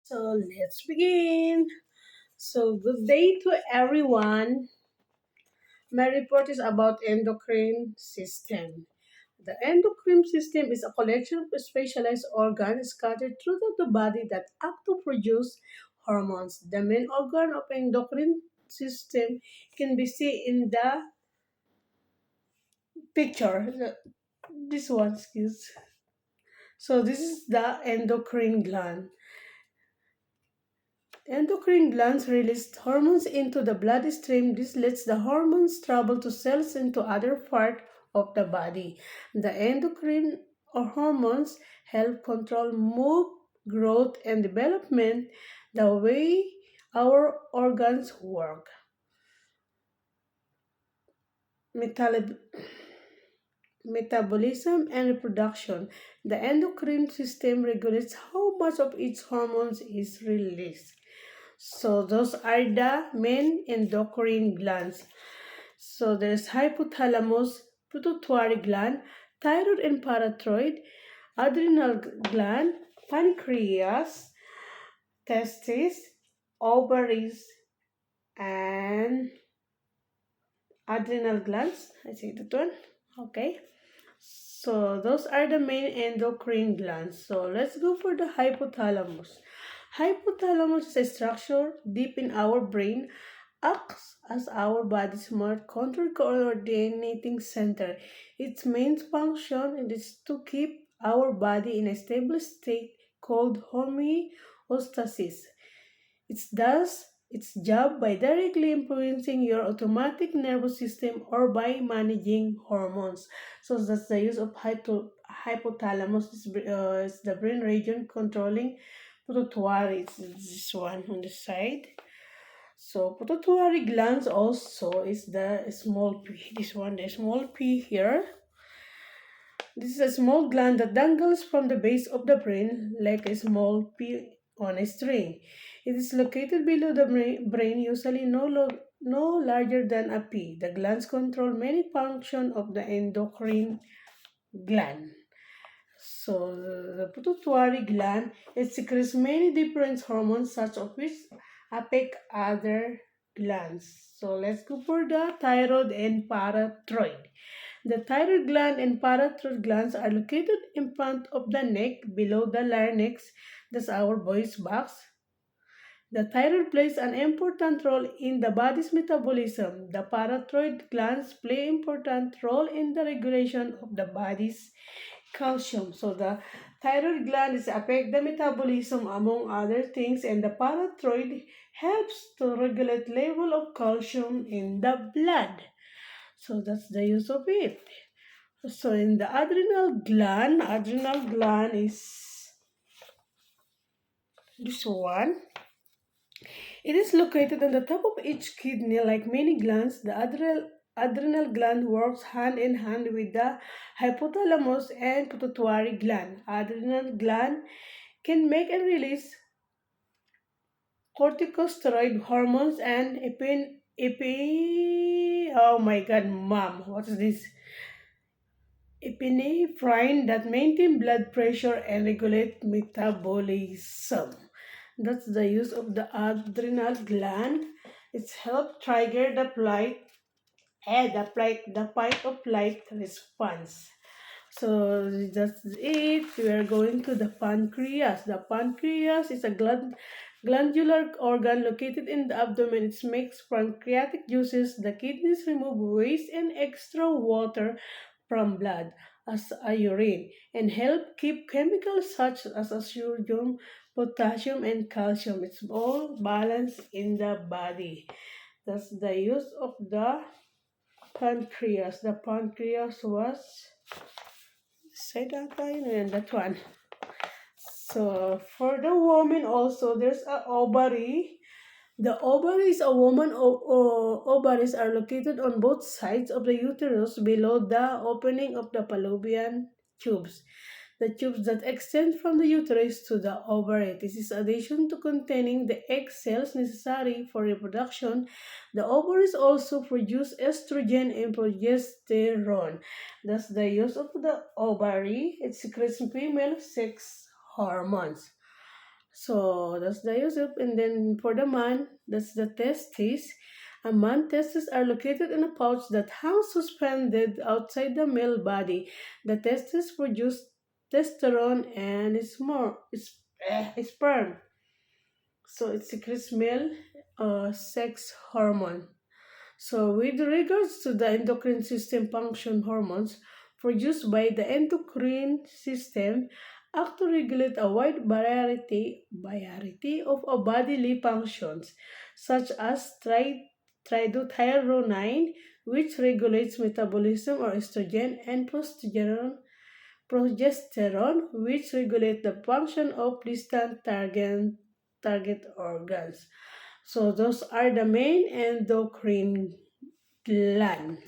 So let's begin. So good day to everyone. My report is about endocrine system. The endocrine system is a collection of specialized organs scattered throughout the body that act to produce hormones. The main organ of endocrine system can be seen in the picture. This one, excuse. So this is the endocrine gland. Endocrine glands release hormones into the bloodstream. This lets the hormones travel to cells into other parts of the body. The endocrine or hormones help control mood, growth, and development, the way our organs work. Metal- Metabolism and reproduction. The endocrine system regulates how much of each hormone is released. So those are the main endocrine glands. So there's hypothalamus, pituitary gland, thyroid and parathyroid, adrenal gland, pancreas, testes, ovaries, and adrenal glands. I say that one. Okay. So those are the main endocrine glands. So let's go for the hypothalamus. Hypothalamus is a structure deep in our brain, acts as our body's smart control coordinating center. Its main function is to keep our body in a stable state called homeostasis. It does its job by directly influencing your automatic nervous system or by managing hormones. So that's the use of hypothalamus. Is the brain region controlling pituitary. It's this one on the side. So pituitary glands also is the small p. This one, the small p here. This is a small gland that dangles from the base of the brain like a small pea on a string. It is located below the brain, usually no larger than a pea. The glands control many functions of the endocrine gland. So the pituitary gland it secretes many different hormones, such of which affect other glands. So let's go for the thyroid and parathyroid. The thyroid gland and parathyroid glands are located in front of the neck, below the larynx. That's our voice box. The thyroid plays an important role in the body's metabolism. The parathyroid glands play an important role in the regulation of the body's calcium. So the thyroid gland is affect the metabolism among other things, and the parathyroid helps to regulate level of calcium in the blood. So that's the use of it. So in the adrenal gland is this one. It is located on the top of each kidney. Like many glands, the adrenal gland works hand in hand with the hypothalamus and pituitary gland. Adrenal gland can make and release corticosteroid hormones and oh my god, mom, what is this? Epinephrine that maintain blood pressure and regulate metabolism. That's the use of the adrenal gland. It's help trigger the fight of flight response. So that's it. We are going to the pancreas. The pancreas is a glandular organ located in the abdomen. It makes pancreatic juices. The kidneys remove waste and extra water from blood as a urine and help keep chemicals such as sodium, potassium, and calcium. It's all balanced in the body. That's the use of the pancreas. The pancreas was say that line and that one. So for the woman also there's a ovary. The ovaries a woman ovaries are located on both sides of the uterus below the opening of the fallopian tubes. The tubes that extend from the uterus to the ovary. This is addition to containing the egg cells necessary for reproduction. The ovaries also produce estrogen and progesterone. Thus, the use of the ovary, it secretes female sex hormones. So that's the use of, and then for the man, that's the testes. A man testes are located in a pouch that hangs suspended outside the male body. The testes produce testosterone and sperm. So it secretes male sex hormone. So, with regards to the endocrine system function, hormones produced by the endocrine system act to regulate a wide variety of bodily functions, such as tridothyronine, which regulates metabolism or estrogen, and progesterone, which regulate the function of distant target organs. So those are the main endocrine gland.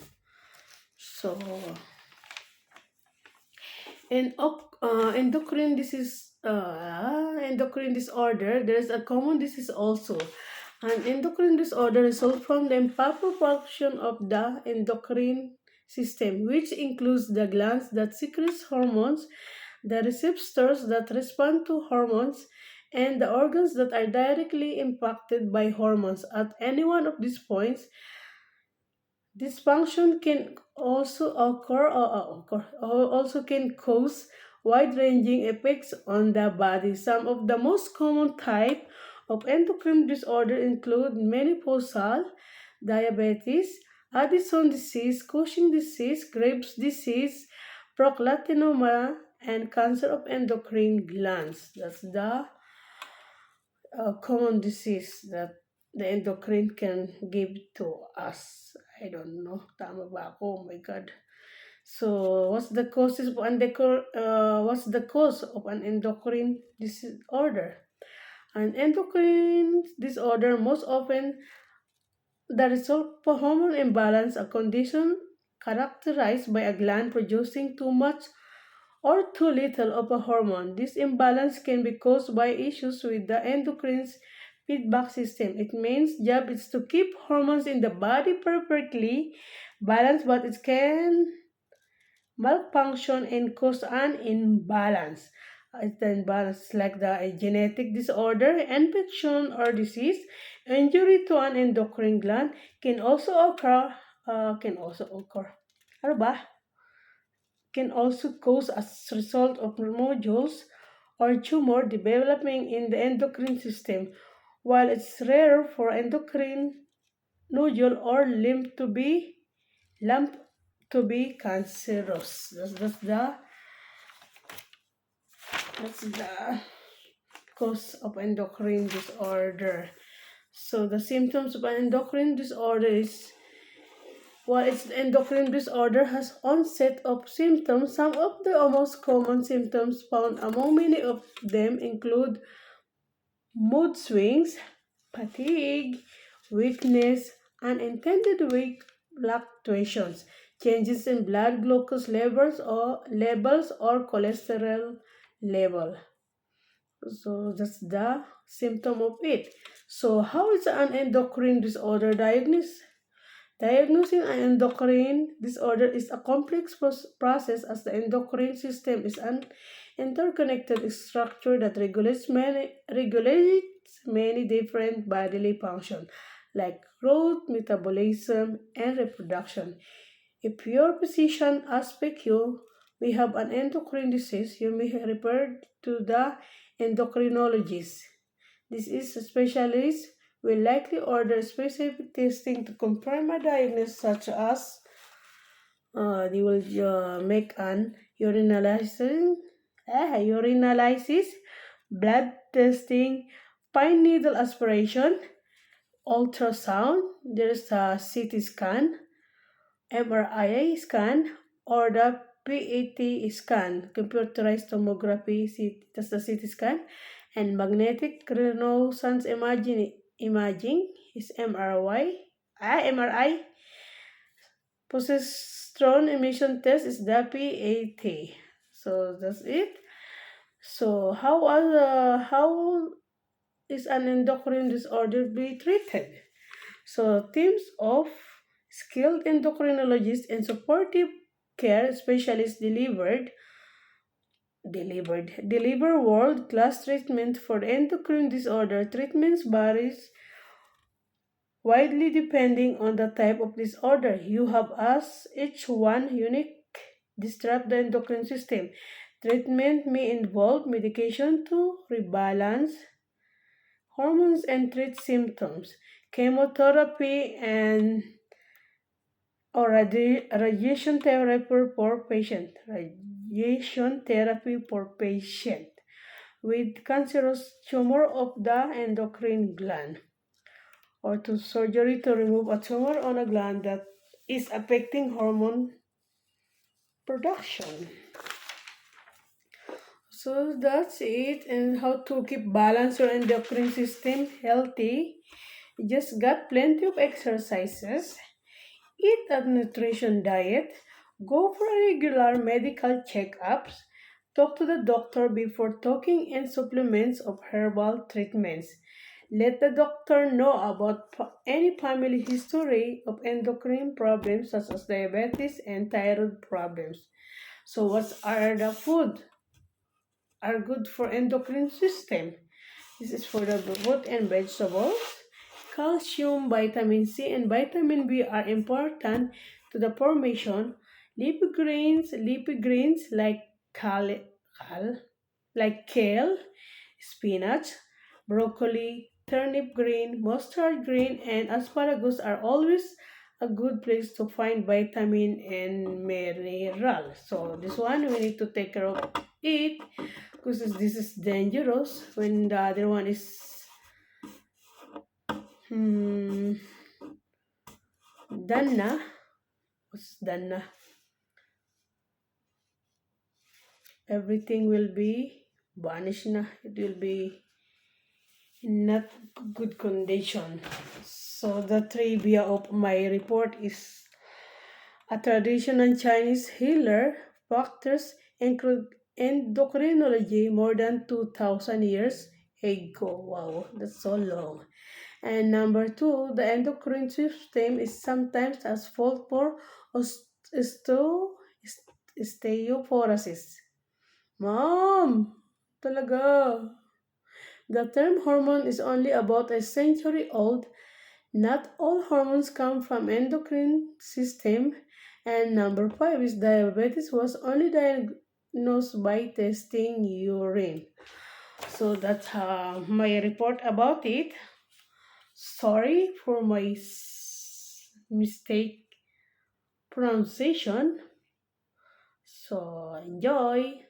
So, endocrine disease, endocrine disorder. There is a common disease also. An endocrine disorder results from the improper function of the endocrine system, which includes the glands that secrete hormones, the receptors that respond to hormones, and the organs that are directly impacted by hormones. At any one of these points, dysfunction can also also can cause wide-ranging effects on the body. Some of the most common type of endocrine disorder include menopausal, diabetes, Addison disease, Cushing disease, Graves disease, procalcinoma, and cancer of endocrine glands. That's the common disease that the endocrine can give to us. I don't know. Tama ba ako? Oh my God. So, what's the cause of an endocrine disorder? An endocrine disorder most often the result of hormone imbalance, a condition characterized by a gland producing too much or too little of a hormone. This imbalance can be caused by issues with the endocrine's feedback system. It means job is to keep hormones in the body perfectly balanced, but it can malfunction and cause an imbalance. The imbalance like the genetic disorder, infection or disease, injury to an endocrine gland can also occur. Ano ba? Can also cause as result of nodules or tumor developing in the endocrine system, while it's rare for endocrine nodule or lump to be cancerous. That's the cause of endocrine disorder. So the symptoms of an endocrine disorder is while its endocrine disorder has onset of symptoms, some of the most common symptoms found among many of them include mood swings, fatigue, weakness, unintended weight fluctuations, changes in blood glucose levels or cholesterol level. So that's the symptom of it. So how is an endocrine disorder diagnosed? Diagnosing an endocrine disorder is a complex process as the endocrine system is an interconnected structure that regulates many different bodily functions like growth, metabolism, and reproduction. If your physician asks you, we have an endocrine disease, you may refer to the endocrinologist. This is a specialist will likely order specific testing to confirm a diagnosis such as they will make an urinalysis, blood testing, fine needle aspiration, ultrasound, there's a CT scan, MRI scan, or the PET scan, computerized tomography, that's the CT scan, and magnetic resonance imaging is MRI. Progesterone emission test is the PET. So that's it. So how is an endocrine disorder be treated? So teams of skilled endocrinologists and supportive care specialists delivered Deliver world-class treatment for endocrine disorder. Treatments varies widely depending on the type of disorder. You have as each one unique disrupt the endocrine system. Treatment may involve medication to rebalance hormones and treat symptoms, chemotherapy and or radiation therapy for patient. Radiation therapy for patient with cancerous tumor of the endocrine gland, or to surgery to remove a tumor on a gland that is affecting hormone production. So that's it, and how to keep balance your endocrine system healthy. You just got plenty of exercises, eat a nutrition diet, go for regular medical checkups, talk to the doctor before taking in supplements of herbal treatments. Let the doctor know about any family history of endocrine problems such as diabetes and thyroid problems. So, what are the food are good for endocrine system? This is for the fruit and vegetables. Calcium, vitamin C, and vitamin B are important to the formation. Leafy greens like cal, like kale, spinach, broccoli, turnip green, mustard green, and asparagus are always a good place to find vitamin and mineral. So this one we need to take care of it because this is dangerous when the other one is hmm, done na. What's done na? Everything will be vanished na. It will be not good condition. So the trivia of my report is a traditional Chinese healer practiced endocrinology more than 2000 years ago. Wow, that's so long. And number two, the endocrine system is sometimes as fault for osteoporosis. Mom, talaga. The term hormone is only about a century old. Not all hormones come from endocrine system. And number five is diabetes was only diagnosed by testing urine. So that's my report about it. Sorry for my mistake pronunciation. So enjoy.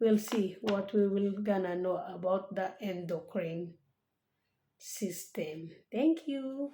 We'll see what we will gonna know about the endocrine system. Thank you.